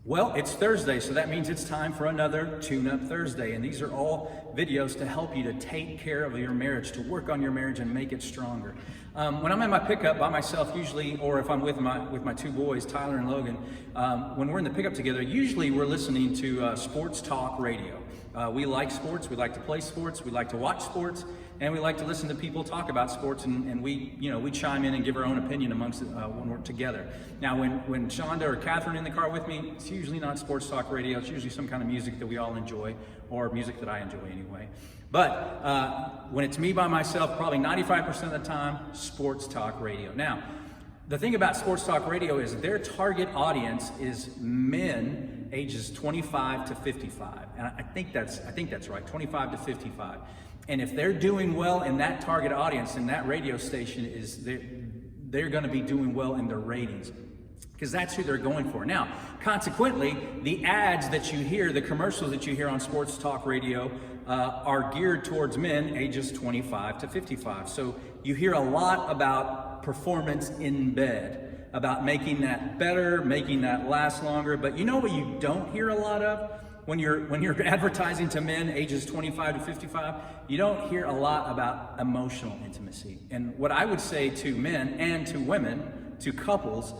Well, it's Thursday, so that means it's time for another Tune-Up Thursday. And these are all videos to help you to take care of your marriage, to work on your marriage and make it stronger. When I'm in my pickup by myself usually, or if I'm with my two boys, Tyler and Logan, when we're in the pickup together, usually we're listening to sports talk radio. We like sports, we like to play sports, we like to watch sports, and we like to listen to people talk about sports, and we chime in and give our own opinion amongst when we're together. Now, when Shonda or Catherine in the car with me, it's usually not sports talk radio. It's usually some kind of music that we all enjoy, or music that I enjoy anyway. But when it's me by myself, probably 95% of the time, sports talk radio. Now, the thing about sports talk radio is their target audience is men ages 25 to 55, and I think that's right, 25 to 55. And if they're doing well in that target audience, and that radio station is, they're going to be doing well in their ratings, because that's who they're going for. Now, consequently, the ads that you hear, the commercials that you hear on sports talk radio are geared towards men ages 25 to 55. So you hear a lot about performance in bed, about making that better, making that last longer. But you know what you don't hear a lot of? When you're advertising to men ages 25 to 55, you don't hear a lot about emotional intimacy. And what I would say to men and to women, to couples,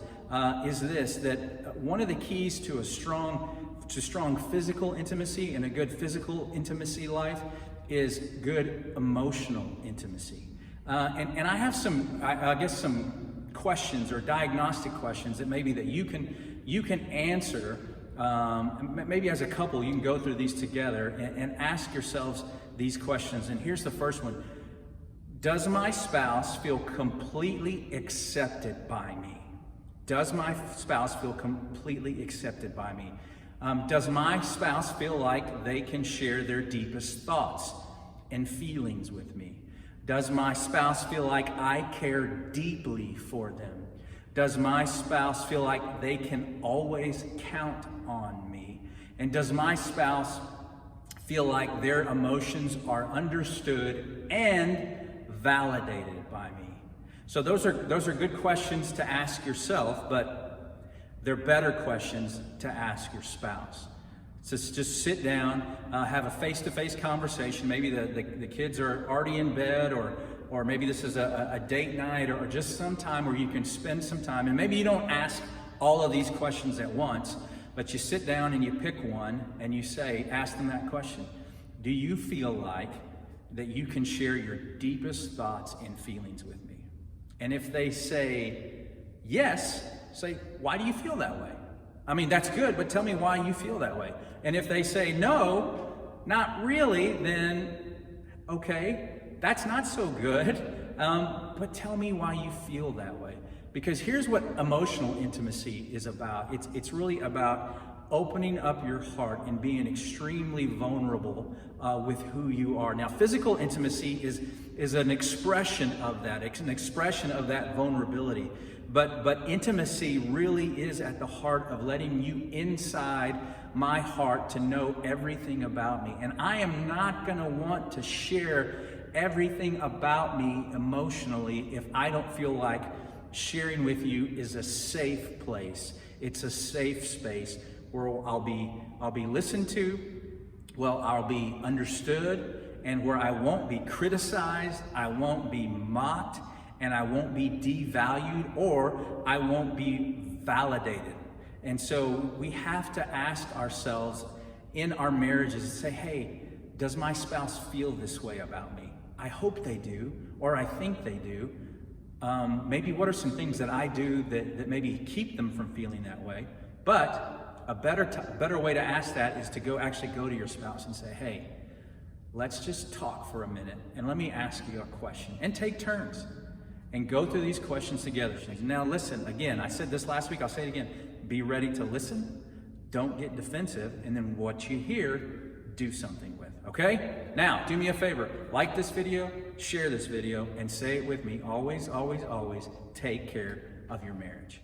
is this: that one of the keys to strong physical intimacy and a good physical intimacy life is good emotional intimacy. And I have some questions, or diagnostic questions, that maybe that you can answer. Maybe as a couple, you can go through these together and ask yourselves these questions. And here's the first one: does my spouse feel completely accepted by me? Does my spouse feel completely accepted by me? Does my spouse feel like they can share their deepest thoughts and feelings with me? Does my spouse feel like I care deeply for them? Does my spouse feel like they can always count on me? And does my spouse feel like their emotions are understood and validated by me? So those are good questions to ask yourself, but they're better questions to ask your spouse. So just sit down, have a face-to-face conversation. Maybe the kids are already in bed, or maybe this is a date night, or just some time where you can spend some time. And maybe you don't ask all of these questions at once, but you sit down and you pick one and you ask them that question. Do you feel like that you can share your deepest thoughts and feelings with me? And if they say yes, say, why do you feel that way? I mean, that's good, but tell me why you feel that way. And if they say no, not really, then okay, that's not so good, but tell me why you feel that way. Because here's what emotional intimacy is about. It's really about opening up your heart and being extremely vulnerable with who you are. Now, physical intimacy is an expression of that. It's an expression of that vulnerability. But intimacy really is at the heart of letting you inside my heart to know everything about me. And I am not going to want to share everything about me emotionally if I don't feel like sharing with you is a safe place. It's a safe space where I'll be listened to, well, I'll be understood, and where I won't be criticized, I won't be mocked, and I won't be devalued, or I won't be validated. And so we have to ask ourselves in our marriages and say, hey, does my spouse feel this way about me? I hope they do, or I think they do. Maybe what are some things that I do that maybe keep them from feeling that way? But a better way to ask that is to actually go to your spouse and say, hey, let's just talk for a minute, and let me ask you a question, and take turns and go through these questions together. Now listen, again, I said this last week, I'll say it again. Be ready to listen, don't get defensive, and then what you hear, do something with, okay? Now, do me a favor, like this video, share this video, and say it with me, always, always, always, take care of your marriage.